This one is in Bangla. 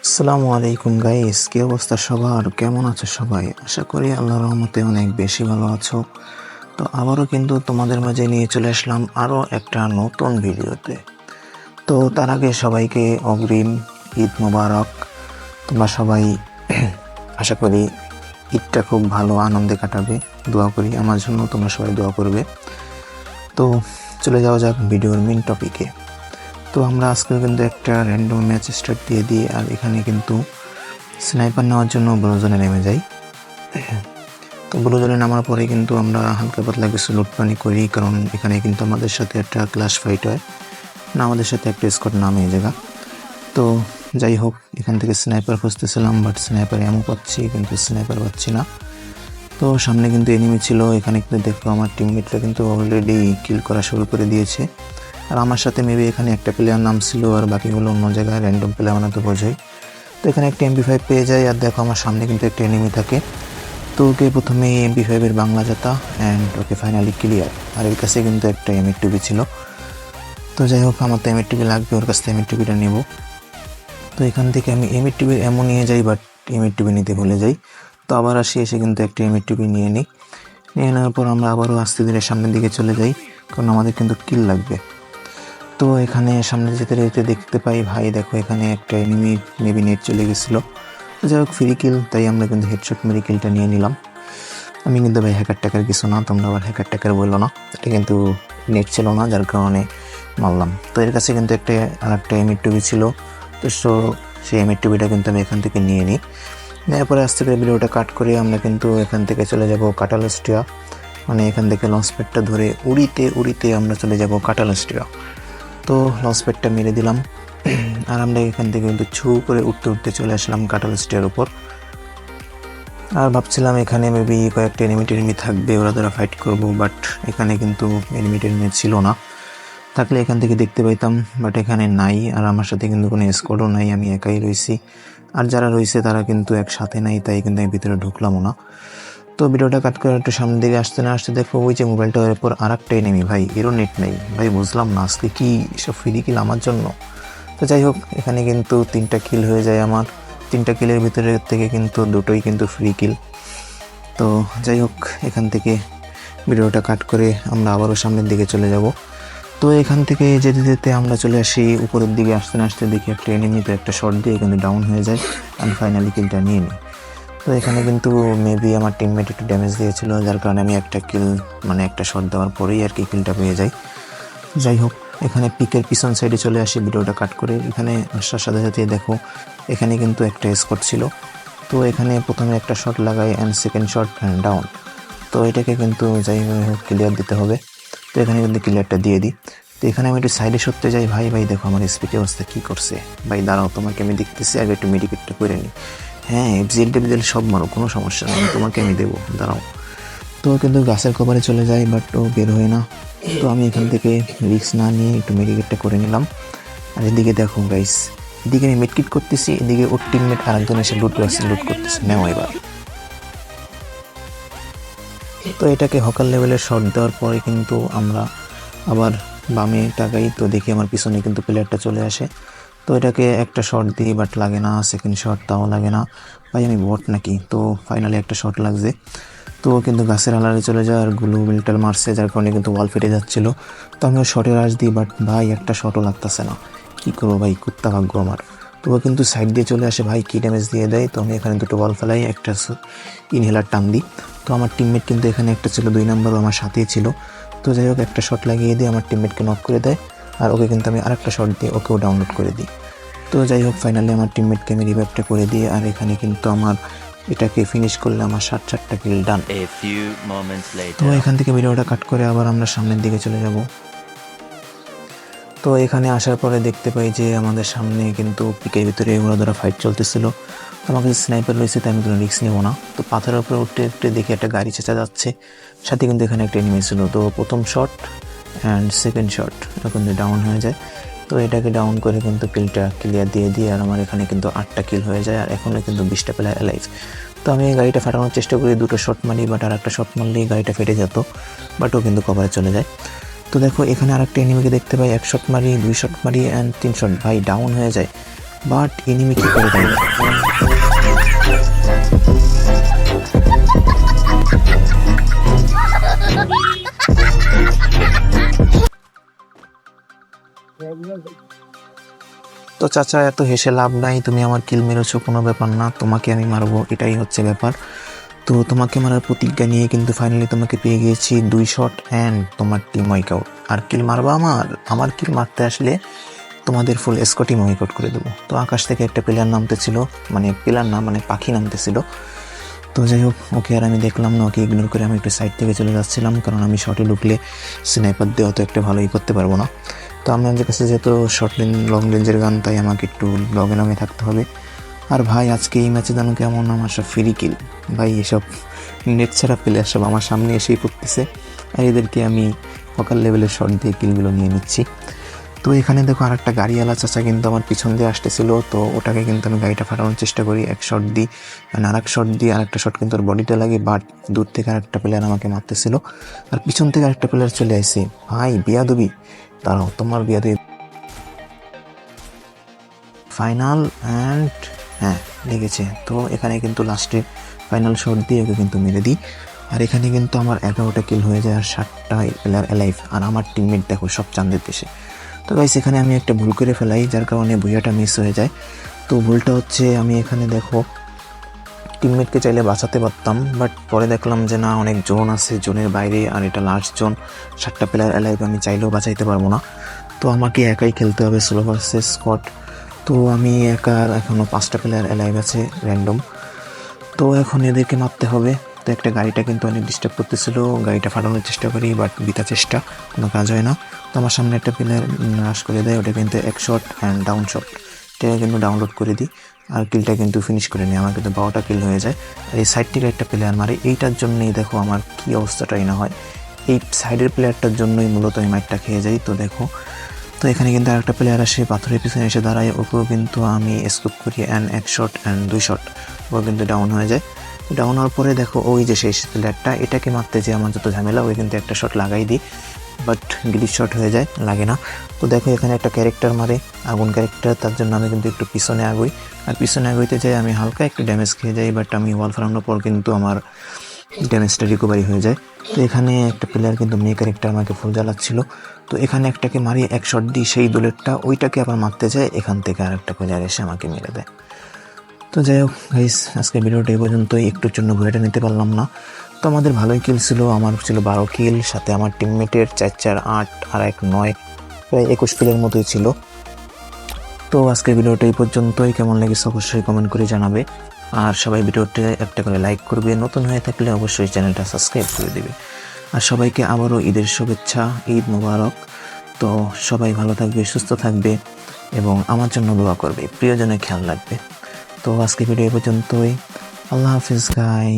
আসসালামু আলাইকুম গাইস, কি অবস্থা সবার? কেমন আছো সবাই? আশা করি আল্লাহর রহমতে অনেক বেশি ভালো আছো। তো আবারও কিন্তু তোমাদের মাঝে নিয়ে চলে আসলাম আরও একটা নতুন ভিডিওতে। তো তার আগে সবাইকে অগ্রিম ঈদ মোবারক। তোমরা সবাই আশা করি ঈদটা খুব ভালো আনন্দে কাটাবে। দোয়া করি আমার জন্য, তোমরা সবাই দোয়া করবে। তো চলে যাওয়া যাক ভিডিওর মেন টপিকে। তো আমরা আজকে কিন্তু একটা র্যান্ডম ম্যাচ স্টার্ট দিয়ে দিই, আর এখানে কিন্তু স্নাইপার নেওয়ার জন্য ব্লু জোনে নেমে যাই। তো ব্লু জোনে নামার পরে কিন্তু আমরা হালকা পাতলা কিছু লুটপানি করি, কারণ এখানে কিন্তু আমাদের সাথে একটা ক্লাস ফাইট হয় না, আমাদের সাথে একটা স্কোয়াড নামে এই জায়গা। তো যাই হোক, এখান থেকে স্নাইপার খুঁজতেছিলাম, বাট স্নাইপার এমন পাচ্ছি কিন্তু স্নাইপার পাচ্ছি না। তো সামনে কিন্তু এনিমি ছিল, এখানে কিন্তু দেখো আমার টিমমেটরা কিন্তু অলরেডি কিল করা শুরু করে দিয়েছে। আর আমার সাথে মেবি এখানে একটা প্লেয়ার নাম ছিল, আর বাকিগুলো অন্য জায়গায় র্যান্ডম প্লেয়ার বানাতে বোঝাই। তো এখানে একটা MP5 পেয়ে যায়, আর দেখো আমার সামনে কিন্তু একটা এনিমি থাকে। তো ওকে প্রথমে MP5-এর বাংলা জাতা অ্যান্ড ওকে ফাইনালি ক্লিয়ার। আর এর কাছে কিন্তু একটা M82 ছিল। তো যাই হোক, আমার তো M82 লাগবে, ওর কাছ থেকে M82টা নেব। তো এখান থেকে আমি M82 এমন নিয়ে যাই, বাট M82 নিতে ভুলে যাই। তো আবার এসে কিন্তু একটা M82 নিয়ে নিই। নিয়ে নেওয়ার পর আমরা আবারও আস্তে ধীরে সামনের দিকে চলে যাই, কারণ আমাদের কিন্তু কিল লাগবে। তো এখানে সামনে যেতে যেতে দেখতে পাই, ভাই দেখো এখানে একটা এনিমি মেবি নেট চলে গেছিলো। তো যাই হোক, ফ্রি কিল, তাই আমরা কিন্তু হেডশট মেরে কিলটা নিয়ে নিলাম। আমি কিন্তু ভাই হ্যাকার ট্যাকার কিছু না, তোমরা আবার হ্যাকার ট্যাকার বললো না। এটা কিন্তু নেট ছিল না, যার কারণে মারলাম। তো এর কাছে কিন্তু আর একটা M82 ছিল। তো সেই M82টা কিন্তু আমি এখান থেকে নিয়ে নিই। নেওয়ার পরে আস্তে করে ভিডিওটা কাট করে আমরা কিন্তু এখান থেকে চলে যাব কাটালস্টিয়া। মানে এখান থেকে লঞ্চ প্যাডটা ধরে উড়িতে উড়িতে আমরা চলে যাব কাটালস্টিয়া। তো লঞ্চ প্যাডটা মেরে দিলাম, আর আমরা এখান থেকে কিন্তু ছু করে উঠতে উঠতে চলে আসলাম কাটালস্টিয়ার উপর। আর ভাবছিলাম এখানে মেবি কয়েকটা এনিমি থাকবে, ওরা দ্বারা ফাইট করব, বাট এখানে কিন্তু এনিমি ছিল না। থাকলে এখান থেকে দেখতে পাইতাম, বাট এখানে নাই। আর আমার সাথে কিন্তু কোনো স্কোয়াডও নাই, আমি একাই রয়েছি। আর যারা রয়েছে তারা কিন্তু একসাথে নাই, তাই কিন্তু আমি ভিতরে ঢুকলামও না। তো ভিডিওটা কাট করে একটু সামনের দিকে আসতে না আসতে দেখো ওই যে মোবাইলটার উপর আর একটা এনিমি। ভাই এরও নেট নেই, ভাই বুঝলাম না আজকে কি সব ফ্রি কিল আমার জন্য। তো যাই হোক, এখানে কিন্তু 3টা কিল হয়ে যায় আমার। 3টা কিলের ভিতরে থেকে কিন্তু 2টোই কিন্তু ফ্রি কিল। তো যাই হোক, এখান থেকে ভিডিওটা কাট করে আমরা আবারও সামনের দিকে চলে যাব। তো এখান থেকে যেতে যেতে আমরা চলে আসি উপরের দিকে, আসতে না আসতে দেখি একটা এনিমিতে একটা শট দিয়ে কিন্তু ডাউন হয়ে যায়। আমি ফাইনালি কিলটা নিয়ে নিই। তো এখানে কিন্তু মেবি আমার টিমমেট একটু ড্যামেজ দিয়েছিল, যার কারণে আমি একটা কিল, মানে একটা শট দেওয়ার পরেই আর কি কিলটা পেয়ে যাই। যাই হোক, এখানে পিকের পিছন সাইডে চলে আসি ভিডিওটা কাট করে। এখানে আসার সাথে সাথে দেখো এখানে কিন্তু একটা স্কোয়াড ছিল। তো এখানে প্রথমে একটা শট লাগাই অ্যান্ড সেকেন্ড শট ডাউন। তো এটাকে কিন্তু যাই হোক ক্লিয়ার দিতে হবে। তো এখানে কিন্তু ক্লিয়ারটা দিয়ে দিই। তো এখানে আমি একটু সাইডে সরতে যাই, ভাই দেখো আমার স্পিড অবস্থা কী করছে। ভাই দাঁড়াও, তোমাকে আমি দেখতেছি, আগে একটু মেডিকেটটা করে নিই। হ্যাঁ, FZL সব মারো, কোনো সমস্যা নেই, তোমাকে আমি দেবো, দাঁড়াও। তো কিন্তু গাছের কভারে চলে যায়, বাট ও বের হয় না। তো আমি এখান থেকে রিস্ক না নিয়ে একটু মেডিকেটটা করে নিলাম। আর এদিকে দেখো গাইস, এদিকে আমি মেডকিট করতেছি, এদিকে ওর টিমমেট আরেকজন এসে লুট করতেছে। নেও এবার। তো এটাকে হকার লেভেলের শট দেওয়ার পরে কিন্তু আমরা আবার বামে তাকাই, তো দেখি আমার পিছনে কিন্তু প্লেয়ারটা চলে আসে। তো এটাকে একটা শট দিই, বাট লাগে না। সেকেন্ড শট, তাও লাগে না। ভাই আমি বট নাকি? তো ফাইনালি একটা শট লাগছে। তো কিন্তু গাছের আলারে চলে যায়, আর গুলো মিল্টাল মারছে, যার কারণে কিন্তু ওয়াল ফেটে যাচ্ছিল। তো আমিও শটে রাশ দিই, বাট ভাই একটা শটও লাগতেছে না। কী করবো ভাই, কুত্তা ভাগ্য আমার। তো ও কিন্তু সাইড দিয়ে চলে আসে, ভাই কি ড্যামেজ দিয়ে দেয়। তো আমি এখানে 2টো বল ফেলাই, একটা ইনহেলার টান দিই। তো আমার টিমমেট কিন্তু এখানে একটা ছিল 2 নম্বরও আমার সাথেই ছিল। তো যাই হোক, একটা শট লাগিয়ে দিয়ে আমার টিমমেটকে নক করে দেয়, আর ওকে কিন্তু আমি আরেকটা শট দিয়ে ওকেও ডাউনলোড করে দিই। তো যাই হোক, ফাইনালি আমার টিমমেটকে আমি রিভাইভটা করে দিই, আর এখানে কিন্তু আমার এটাকে ফিনিশ করলে আমার 7টা কিল ডান। তো এখান থেকে ভিডিওটা কাট করে আবার আমরা সামনের দিকে চলে যাব। তো এখানে আসার পরে দেখতে পাই যে আমাদের সামনে কিন্তু পিকের ভিতরে ওরা ধরা ফাইট চলতেছিল। তো আমার কাছে স্নাইপার রয়েছে, তাই আমি কোনো রিস্ক নেবো না। তো পাথরের উপরে উঠতে উঠতে দেখি একটা গাড়ি চেঁচা যাচ্ছে, সাথে কিন্তু এখানে একটা এনিমি ছিল। তো প্রথম শট অ্যান্ড সেকেন্ড শট কিন্তু ডাউন হয়ে যায়। তো এটাকে ডাউন করে কিন্তু কিলটা ক্লিয়ার দিয়ে দিই, আর আমার এখানে কিন্তু 8টা কিল হয়ে যায়, আর এখনও কিন্তু 20টা প্লেয়ার অ্যালাইভ। তো আমি গাড়িটা ফাটানোর চেষ্টা করি, 2টো শট মারি, বাট আর একটা শট মারলেই গাড়িটা ফেটে যেত, বাট ও কিন্তু কভারে চলে যায়। তো দেখো এখানে আরেকটা এনিমিকে দেখতে পাই, 1 শট মারি, 2 শট মারি অ্যান্ড 3 শট, ভাই ডাউন হয়ে যায়। বাট এনিমি কি করে দেয়। তো চাচা, এত হেসে লাভ নাই, তুমি আমার কিল মেরেছো কোনো ব্যাপার না, তোমাকে আমি মারবো, এটাই হচ্ছে ব্যাপার। তো তোমাকে মারার প্রতিজ্ঞা নিয়ে কিন্তু ফাইনালি তোমাকে পেয়ে গিয়েছি 2 শট অ্যান্ড তোমার টিম ওয়াইক আউট। আর কিল মারবা আমার কিল মারতে আসলে তোমাদের ফুল স্কোয়াডই ওয়াইক আউট করে দেবো। তো আকাশ থেকে একটা প্লেয়ার নামতেছিল, মানে প্লেয়ার না মানে পাখি নামতেছিল। তো যাই হোক, ওকে আর আমি দেখলাম না, ওকে ইগনোর করে আমি একটু সাইড থেকে চলে যাচ্ছিলাম, কারণ আমি শর্টে ঢুকলে স্নাইপার দিয়ে অত একটা ভালোই করতে পারবো না। তো আমাদের কাছে যেহেতু শর্ট রেঞ্জ লং রেঞ্জের গান, তাই আমাকে একটু লগে লগে থাকতে হবে। আর ভাই, আজকে এই ম্যাচে জানো কেমন, আমার সব ফ্রি কিল ভাই, এসব নেট ছাড়া প্লেয়ার সব আমার সামনে এসেই পড়তেছে, আর এদেরকে আমি ফোকাল লেভেলের শট দিয়ে কিলগুলো নিয়ে নিচ্ছি। তো এখানে দেখো আর একটা গাড়িওয়ালা চাচা কিন্তু আমার পিছন দিয়ে আসতেছিল, তো ওটাকে কিন্তু আমি গাড়িটা ফাটানোর চেষ্টা করি, এক শট দিই, মানে আর এক শট দিই, আর একটা শট কিন্তু ওর বডিতে লাগে, বাট দূর থেকে আরেকটা প্লেয়ার আমাকে মারতেছিল, আর পিছন থেকে আরেকটা প্লেয়ার চলে আসে। ভাই বিয়াদবি, দাঁড়াও, তোমার বিয়াদবি। ফাইনাল অ্যান্ড হ্যাঁ, লেগেছে। তো এখানে কিন্তু লাস্টে ফাইনাল শট দিয়ে ওকে কিন্তু মেরে দিই, আর এখানে কিন্তু আমার 11টা কিল হয়ে যায় আর 7টা প্লেয়ার অ্যালাইভ, আর আমার টিমমেট দেখো সব চান্দের দেশে। তো গাইস, এখানে আমি একটা ভুল করে ফেলাই, যার কারণে বুয়াটা মিস হয়ে যায়। তো ভুলটা হচ্ছে, আমি এখানে দেখো টিমমেটকে চাইলে বাঁচাতে পারতাম, বাট পরে দেখলাম যে না, অনেক জোন আছে, জোনের বাইরে, আর এটা লাস্ট জোন, 7টা প্লেয়ার অ্যালাইভ, আমি চাইলেও বাঁচাইতে পারবো না। তো আমাকে একাই খেলতে হবে সোলো ভার্সেস স্কোয়াড। তো আমি একা, এখনও 5টা প্লেয়ার অ্যালাইভ আছে র্যান্ডম, তো এখন এদেরকে মারতে হবে। তো একটা গাড়িটা কিন্তু অনেক ডিস্টার্ব করতেছিল, গাড়িটা ফাটানোর চেষ্টা করি, বাট বিতা চেষ্টা, কোনো কাজ হয় না। তো আমার সামনে একটা প্লেয়ার রাশ করে দেয়, ওটা কিন্তু এক শট অ্যান্ড ডাউন শট, এটাকে কিন্তু ডাউনলোড করে দিই, আর কিলটা কিন্তু ফিনিশ করে নিই, আমার কিন্তু 12টা কিল হয়ে যায়। আর এই সাইড থেকে একটা প্লেয়ার মারে, এইটার জন্যই দেখো আমার কী অবস্থাটাই না হয়, এই সাইডের প্লেয়ারটার জন্যই মূলত এই মাইকটা খেয়ে যাই। তো দেখো, তো এখানে কিন্তু আরেকটা প্লেয়ার আসে, পাথরের পিছনে এসে দাঁড়ায়, ওকেও কিন্তু আমি স্কোপ করি অ্যান্ড এক শট অ্যান্ড 2 শট, ও কিন্তু ডাউন হয়ে যায়। ডাউন হওয়ার পরে দেখো ওই যে সেই প্লেয়ারটা, এটাকে মারতে যে আমার যত ঝামেলা, ওই কিন্তু একটা শট লাগাই দিই, বাট গ্লিচ শট হয়ে যায়, লাগে না। তো দেখো এখানে একটা ক্যারেক্টার মারে, আগুন ক্যারেক্টার, তার জন্য আমি কিন্তু একটু পিছনে আগুই, আর পিছনে আগুইতে যাই আমি হালকা একটু ড্যামেজ খেয়ে যাই, বাট আমি ওয়াল ফারানোর পর কিন্তু আমার ড্যামেজটা রিকভারি হয়ে যায়। তো এখানে একটা প্লেয়ার কিন্তু মেয়ে ক্যারেক্টার আমাকে ফুল জ্বালাচ্ছিল, তো এখানে একটাকে মারি, এক শট দিই, সেই দোলেরটা ওইটাকে আবার মারতে যায়, এখান থেকে আর একটা প্লেয়ার এসে আমাকে মেরে দেয়। তো যাই হোক গাইস, আজকে ভিডিওটা এই পর্যন্তই, একটুর জন্য ঘুরেটা নিতে পারলাম না। তো আমাদের ভালোই কিল ছিল, আমার ছিল 12 কিল, সাথে আমার টিমমেটের 4-4-8 আর 1-9, প্রায় 21 কিলের মতোই ছিল। তো আজকের ভিডিওটা এই পর্যন্তই, কেমন লেগেছে অবশ্যই কমেন্ট করে জানাবে, আর সবাই ভিডিওতে একটা করে লাইক করবে, নতুন হয়ে থাকলে অবশ্যই চ্যানেলটা সাবস্ক্রাইব করে দেবে। আর সবাইকে আবারও ঈদের শুভেচ্ছা, ঈদ মোবারক। তো সবাই ভালো থাকবে, সুস্থ থাকবে, এবং আমার জন্য দোয়া করবে, প্রিয়জনের খেয়াল রাখবে। তো আজকে ভিডিও এই পর্যন্তই, আল্লাহ হাফিজ গাই।